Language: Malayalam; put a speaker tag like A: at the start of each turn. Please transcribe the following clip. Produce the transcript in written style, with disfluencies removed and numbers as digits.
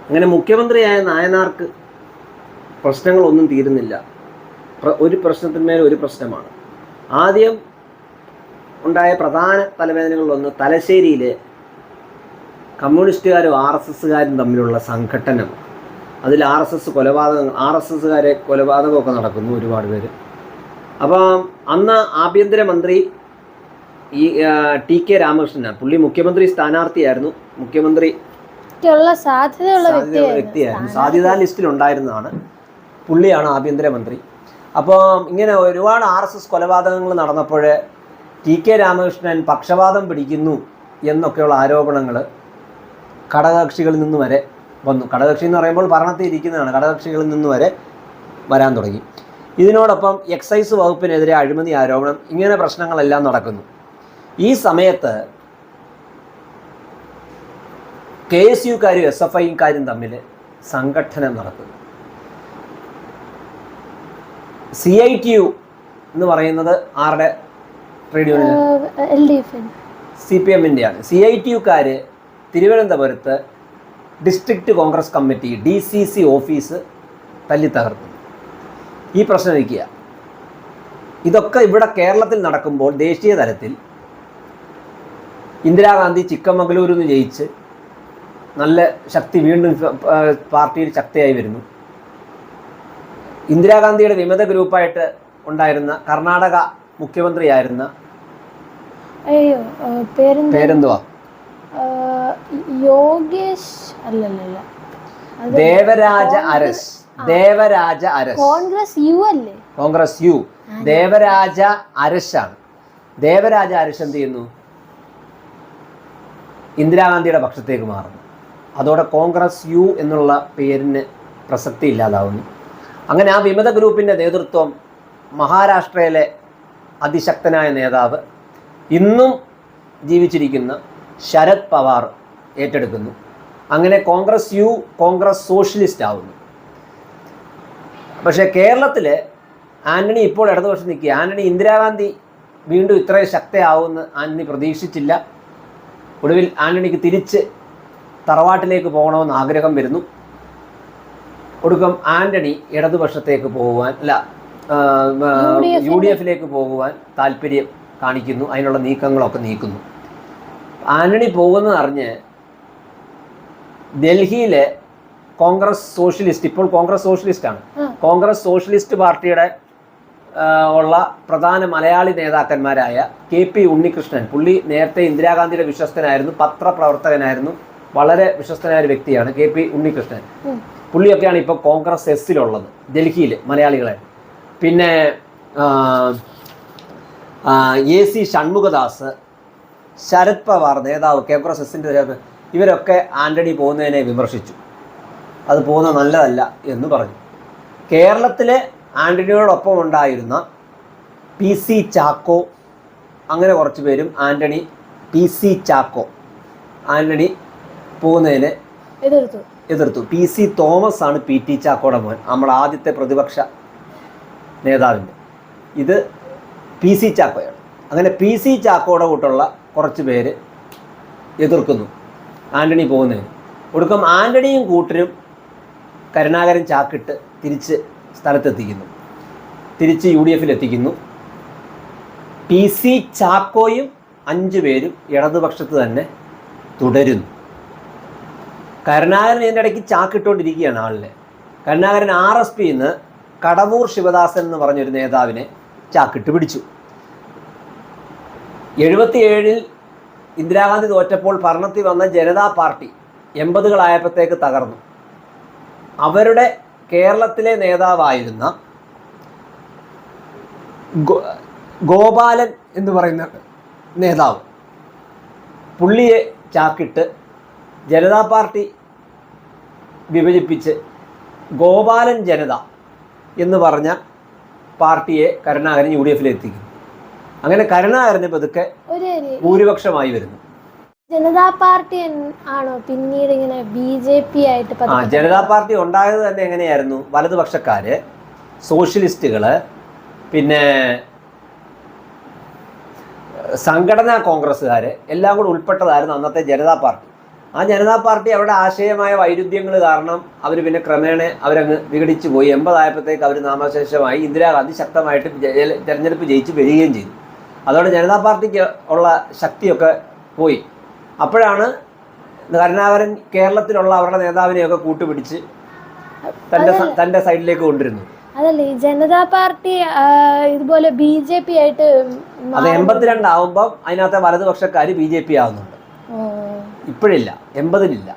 A: അങ്ങനെ മുഖ്യമന്ത്രിയായ നായനാർക്ക് പ്രശ്നങ്ങളൊന്നും തീരുന്നില്ല. ഒരു പ്രശ്നത്തിന്മേൽ ഒരു പ്രശ്നമാണ്. ആദ്യം ഉണ്ടായ പ്രധാന തലവേദനകളിലൊന്ന് തലശ്ശേരിയിലെ കമ്മ്യൂണിസ്റ്റുകാരും RSSകാരും തമ്മിലുള്ള സംഘട്ടനം. അതിൽ RSSകാരെ കൊലപാതകമൊക്കെ നടക്കുന്നു, ഒരുപാട് പേര്. അപ്പം അന്ന് ആഭ്യന്തരമന്ത്രി TK രാമകൃഷ്ണനാണ്. പുള്ളി മുഖ്യമന്ത്രി സ്ഥാനാർത്ഥിയായിരുന്നു, മുഖ്യമന്ത്രി വ്യക്തിയായിരുന്നു, സാധ്യതാ ലിസ്റ്റിലുണ്ടായിരുന്നതാണ്. പുള്ളിയാണ് ആഭ്യന്തരമന്ത്രി. അപ്പോൾ ഇങ്ങനെ ഒരുപാട് RSS കൊലപാതകങ്ങൾ നടന്നപ്പോൾ TK രാമകൃഷ്ണൻ പക്ഷപാതം പിടിക്കുന്നു എന്നൊക്കെയുള്ള ആരോപണങ്ങൾ ഘടകകക്ഷികളിൽ നിന്ന് വരെ വന്നു. ഘടകകക്ഷി എന്ന് പറയുമ്പോൾ ഭരണത്തിൽ ഇരിക്കുന്നതാണ്. ഘടകകക്ഷികളിൽ നിന്ന് വരെ വരാൻ തുടങ്ങി. ഇതിനോടൊപ്പം എക്സൈസ് വകുപ്പിനെതിരെ അഴിമതി ആരോപണം, ഇങ്ങനെ പ്രശ്നങ്ങളെല്ലാം നടക്കുന്നു. ഈ സമയത്ത് KSUക്കാരും SFIക്കാരും തമ്മിൽ സംഘട്ടനം നടക്കുന്നു. CITU എന്ന് പറയുന്നത് ആരുടെ ട്രേഡ് യൂണിയൻ? CPMൻ്റെയാണ്. CITUക്കാർ തിരുവനന്തപുരത്ത് district Congress committee DCC office തല്ലി തകർക്കുന്നു. ഈ പ്രശ്നം ഇരിക്കുക. ഇതൊക്കെ ഇവിടെ കേരളത്തിൽ നടക്കുമ്പോൾ ദേശീയ തലത്തിൽ ഇന്ദിരാഗാന്ധി ചിക്കമംഗലൂരിൽ നിന്ന് ജയിച്ച് നല്ല ശക്തി, വീണ്ടും പാർട്ടിയിൽ ശക്തിയായി വരുന്നു. ഇന്ദിരാഗാന്ധിയുടെ വിമത ഗ്രൂപ്പായിട്ട് ഉണ്ടായിരുന്ന കർണാടക മുഖ്യമന്ത്രിയായിരുന്ന പേരെന്തുവാ,
B: യോഗേഷ് അല്ലല്ല,
A: ദേവരാജ അരസ്. കോൺഗ്രസ് യു ദേവരാജ അരശാണ്. ദേവരാജ അരശ് എന്ത് ചെയ്യുന്നു? ഇന്ദിരാഗാന്ധിയുടെ പക്ഷത്തേക്ക് മാറുന്നു. അതോടെ കോൺഗ്രസ് യു എന്നുള്ള പേരിന് പ്രസക്തി ഇല്ലാതാവുന്നു. അങ്ങനെ ആ വിമത ഗ്രൂപ്പിൻ്റെ നേതൃത്വം മഹാരാഷ്ട്രയിലെ അതിശക്തനായ നേതാവ്, ഇന്നും ജീവിച്ചിരിക്കുന്ന ശരത് പവാർ ഏറ്റെടുക്കുന്നു. അങ്ങനെ കോൺഗ്രസ് യു കോൺഗ്രസ് സോഷ്യലിസ്റ്റ് ആവുന്നു. പക്ഷേ കേരളത്തിൽ ആന്റണി ഇപ്പോൾ ഇടതുപക്ഷം നിൽക്കുക. ആന്റണി ഇന്ദിരാഗാന്ധി വീണ്ടും ഇത്രയും ശക്തയാവുമെന്ന് ആന്റണി പ്രതീക്ഷിച്ചില്ല. ഒടുവിൽ ആന്റണിക്ക് തിരിച്ച് തറവാട്ടിലേക്ക് പോകണമെന്ന് ആഗ്രഹം വരുന്നു. ഒടുക്കം ആന്റണി ഇടതുപക്ഷത്തേക്ക് പോകുവാൻ, UDFിലേക്ക് പോകുവാൻ താല്പര്യം കാണിക്കുന്നു. അതിനുള്ള നീക്കങ്ങളൊക്കെ നീക്കുന്നു. ആന്റണി പോകുന്നതറിഞ്ഞ് ഡൽഹിയിലെ കോൺഗ്രസ് സോഷ്യലിസ്റ്റ്, ഇപ്പോൾ കോൺഗ്രസ് സോഷ്യലിസ്റ്റാണ്, കോൺഗ്രസ് സോഷ്യലിസ്റ്റ് പാർട്ടിയുടെ ഉള്ള പ്രധാന മലയാളി നേതാക്കന്മാരായ KP ഉണ്ണികൃഷ്ണൻ, പുള്ളി നേരത്തെ ഇന്ദിരാഗാന്ധിയുടെ വിശ്വസ്തനായിരുന്നു, പത്രപ്രവർത്തകനായിരുന്നു, വളരെ വിശ്വസ്തനായ ഒരു വ്യക്തിയാണ് KP ഉണ്ണികൃഷ്ണൻ. പുള്ളിയൊക്കെയാണ് ഇപ്പോൾ കോൺഗ്രസ് എസ്സിലുള്ളത് ഡൽഹിയിൽ, മലയാളികളെ. പിന്നെ AC ഷൺമുഖദാസ്, ശരത് പവാർ നേതാവ്, കോൺഗ്രസ് എസ്സിൻ്റെ, ഇവരൊക്കെ ആന്റണി പോകുന്നതിനെ വിമർശിച്ചു. അത് പോകുന്നത് നല്ലതല്ല എന്ന് പറഞ്ഞു. കേരളത്തിലെ ആന്റണിയോടൊപ്പം ഉണ്ടായിരുന്ന PC ചാക്കോ, അങ്ങനെ കുറച്ച് പേരും PC ചാക്കോ ആന്റണി പോകുന്നതിനെ എതിർത്തു. PC തോമസ് ആണ് PT ചാക്കോയുടെ മോൻ, നമ്മുടെ ആദ്യത്തെ പ്രതിപക്ഷ നേതാവിൻ്റെ. ഇത് PC ചാക്കോയാണ്. അങ്ങനെ PC ചാക്കോയുടെ കൂട്ടുള്ള കുറച്ച് പേര് എതിർക്കുന്നു ആന്റണി പോകുന്നതിന്. ഒടുക്കം ആന്റണിയും കൂട്ടരും കരുണാകരൻ ചാക്കിട്ട് തിരിച്ച് സ്ഥലത്തെത്തിക്കുന്നു, തിരിച്ച് UDFിലെത്തിക്കുന്നു. PC ചാക്കോയും 5 പേരും ഇടതുപക്ഷത്ത് തന്നെ തുടരുന്നു. കരുണാകരൻ ഇതിൻ്റെ ഇടയ്ക്ക് ചാക്കിട്ടുകൊണ്ടിരിക്കുകയാണ് ആളിനെ. കരുണാകരൻ RSPന്ന് കടവൂർ ശിവദാസൻ എന്ന് പറഞ്ഞൊരു നേതാവിനെ ചാക്കിട്ട് പിടിച്ചു. 77 ഇന്ദിരാഗാന്ധി തോറ്റപ്പോൾ ഭരണത്തിൽ വന്ന ജനതാ പാർട്ടി 80കളായപ്പോഴത്തേക്ക് തകർന്നു. അവരുടെ കേരളത്തിലെ നേതാവായിരുന്ന ഗോപാലൻ എന്ന് പറയുന്ന നേതാവ്, പുള്ളിയെ ചാക്കിട്ട് ജനതാ പാർട്ടി വിഭജിപ്പിച്ച് ഗോപാലൻ ജനത എന്ന് പറഞ്ഞ പാർട്ടിയെ കരുണാകരൻ UDFിലെത്തിക്കുന്നു. അങ്ങനെ കരുണാകരന് പതുക്കെ ഭൂരിപക്ഷമായി വരുന്നു.
B: ജനതാ പാർട്ടി ആണോ പിന്നീട് ഇങ്ങനെ BJP ആയിട്ട്?
A: ജനതാ പാർട്ടി ഉണ്ടായത് തന്നെ എങ്ങനെയായിരുന്നു? വലതുപക്ഷക്കാര്, സോഷ്യലിസ്റ്റുകള്, പിന്നെ സംഘടനാ കോൺഗ്രസ്സുകാർ എല്ലാം കൂടെ ഉൾപ്പെട്ടതായിരുന്നു അന്നത്തെ ജനതാ പാർട്ടി. ആ ജനതാ പാർട്ടി അവരുടെ ആശയമായ വൈരുദ്ധ്യങ്ങൾ കാരണം അവർ പിന്നെ ക്രമേണ അവരങ്ങ് വിഘടിച്ചു പോയി. 80 ആയപ്പോഴത്തേക്ക് അവർ നാമശേഷമായി. ഇന്ദിരാഗാന്ധി ശക്തമായിട്ട് തെരഞ്ഞെടുപ്പ് ജയിച്ച് വരികയും ചെയ്തു. അതോടെ ജനതാ പാർട്ടിക്ക് ഉള്ള ശക്തിയൊക്കെ പോയി. അപ്പോഴാണ് കരുണാകരൻ കേരളത്തിലുള്ള അവരുടെ നേതാവിനെയൊക്കെ കൂട്ടുപിടിച്ച് തൻ്റെ സൈഡിലേക്ക് കൊണ്ടിരുന്നു.
B: അതല്ലേ ഈ ജനതാ പാർട്ടി ഇതുപോലെ BJP ആയിട്ട്
A: അത് 82 ആവുമ്പം അതിനകത്തെ വലതുപക്ഷക്കാർ BJP ആവുന്നുണ്ട്. ഇപ്പോഴില്ല, 80-ലില്ല.